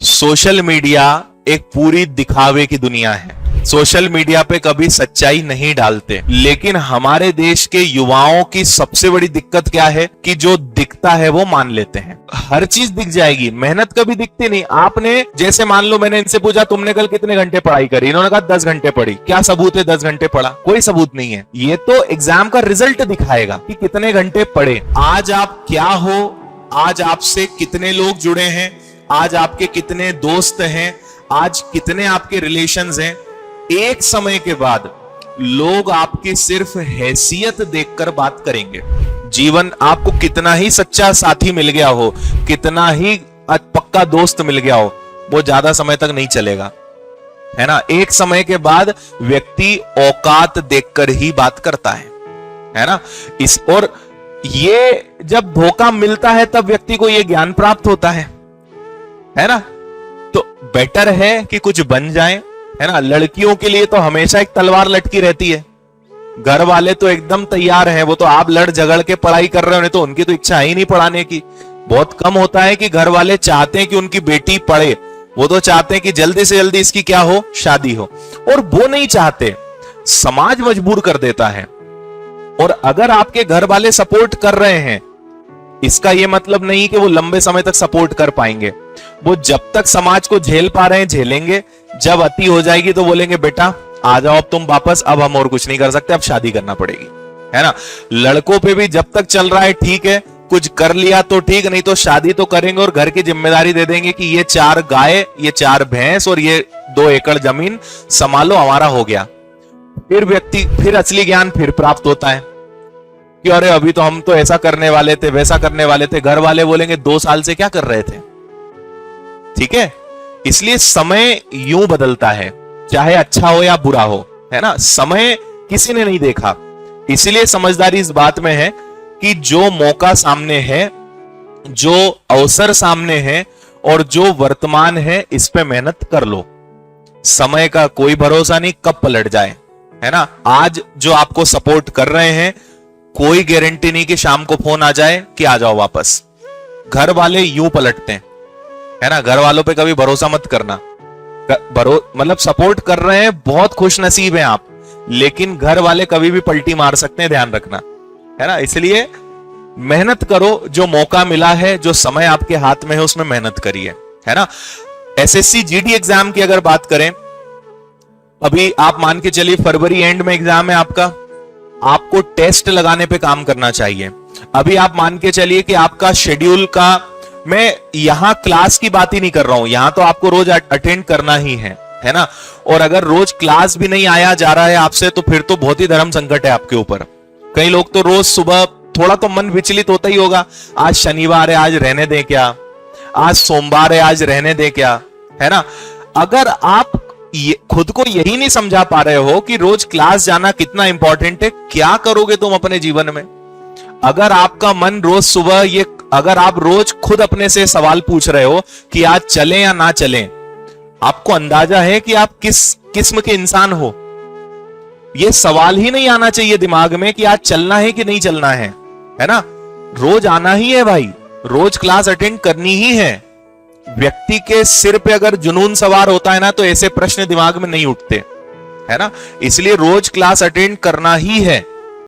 Social media एक पूरी दिखावे की दुनिया है। सोशल मीडिया पे कभी सच्चाई नहीं डालते, लेकिन हमारे देश के युवाओं की सबसे बड़ी दिक्कत क्या है कि जो दिखता है वो मान लेते हैं। हर चीज दिख जाएगी, मेहनत कभी दिखती नहीं। आपने जैसे मान लो मैंने इनसे पूछा तुमने कल कितने घंटे पढ़ाई करी, इन्होंने कहा 10 घंटे पढ़ी। क्या सबूत है 10 घंटे पढ़ा? कोई सबूत नहीं है। ये तो एग्जाम का रिजल्ट दिखाएगा कि कितने घंटे पढ़े। आज आप क्या हो, आज आपसे कितने लोग जुड़े हैं, आज आपके कितने दोस्त हैं, आज कितने आपके रिलेशंस हैं, एक समय के बाद लोग आपकी सिर्फ हैसियत देखकर बात करेंगे। जीवन आपको कितना ही सच्चा साथी मिल गया हो, कितना ही पक्का दोस्त मिल गया हो, वो ज्यादा समय तक नहीं चलेगा, है ना। एक समय के बाद व्यक्ति औकात देखकर ही बात करता है ना। और ये जब धोखा मिलता है तब व्यक्ति को यह ज्ञान प्राप्त होता है ना। तो बेटर है कि कुछ बन जाए, है ना। लड़कियों के लिए तो हमेशा एक तलवार लटकी रहती है। घर वाले तो एकदम तैयार हैं, वो तो आप लड़ झगड़ के पढ़ाई कर रहे हो, तो उनकी तो इच्छा ही नहीं पढ़ाने की। बहुत कम होता है कि घर वाले चाहते हैं कि उनकी बेटी पढ़े, वो तो चाहते हैं कि जल्दी से जल्दी इसकी क्या हो, शादी हो। और वो नहीं चाहते, समाज मजबूर कर देता है। और अगर आपके घर वाले सपोर्ट कर रहे हैं, इसका यह मतलब नहीं कि वो लंबे समय तक सपोर्ट कर पाएंगे। वो जब तक समाज को झेल पा रहे हैं झेलेंगे, जब अति हो जाएगी तो बोलेंगे बेटा आ जाओ अब तुम वापस, अब हम और कुछ नहीं कर सकते, अब शादी करना पड़ेगी, है ना। लड़कों पे भी जब तक चल रहा है ठीक है, कुछ कर लिया तो ठीक, नहीं तो शादी तो करेंगे और घर की जिम्मेदारी दे देंगे कि ये 4 गाय, ये 4 भैंस और ये 2 एकड़ जमीन संभालो, हमारा हो गया। फिर असली ज्ञान फिर प्राप्त होता है कि अरे अभी तो हम तो ऐसा करने वाले थे, वैसा करने वाले थे। घर वाले बोलेंगे 2 साल से क्या कर रहे थे, ठीक है। इसलिए समय यूं बदलता है, चाहे अच्छा हो या बुरा हो, है ना। समय किसी ने नहीं देखा। इसलिए समझदारी इस बात में है कि जो मौका सामने है, जो अवसर सामने है और जो वर्तमान है, इस पे मेहनत कर लो। समय का कोई भरोसा नहीं कब पलट जाए, है ना। आज जो आपको सपोर्ट कर रहे हैं, कोई गारंटी नहीं कि शाम को फोन आ जाए कि आ जाओ वापस। घर वाले यूं पलटते हैं, है ना। घर वालों पे कभी भरोसा मत करना। मतलब सपोर्ट कर रहे हैं, बहुत खुश नसीब हैं आप, लेकिन घर वाले कभी भी पलटी मार सकते हैं, ध्यान रखना, है ना। इसलिए मेहनत करो, जो मौका मिला है, जो समय आपके हाथ में है, उसमें मेहनत करिए, है ना। एसएससी जीडी एग्जाम की अगर बात करें, अभी आप मान के चलिए फरवरी एंड में एग्जाम है आपका, आपको टेस्ट लगाने पे काम करना चाहिए। अभी आप मान के चलिए कि आपका शेड्यूल का, मैं यहां क्लास की बात ही नहीं कर रहा हूं, यहां तो आपको रोज अटेंड करना ही है ना। और अगर रोज क्लास भी नहीं आया जा रहा है आपसे, तो फिर तो बहुत ही धर्म संकट है आपके ऊपर। कई लोग तो रोज सुबह थोड़ा तो मन विचलित होता ही होगा, आज शनिवार है आज रहने दें क्या, आज सोमवार है आज रहने दें क्या, है ना। अगर आप खुद को यही नहीं समझा पा रहे हो कि रोज क्लास जाना कितना इंपॉर्टेंट है, क्या करोगे तुम अपने जीवन में। अगर आपका मन रोज सुबह अगर आप रोज खुद अपने से सवाल पूछ रहे हो कि आज चलें या ना चलें, आपको अंदाजा है कि आप किस किस्म के इंसान हो। यह सवाल ही नहीं आना चाहिए दिमाग में कि आज चलना है कि नहीं चलना है ना। रोज आना ही है भाई, रोज क्लास अटेंड करनी ही है। व्यक्ति के सिर पे अगर जुनून सवार होता है ना, तो ऐसे प्रश्न दिमाग में नहीं उठते, है ना। इसलिए रोज क्लास अटेंड करना ही है।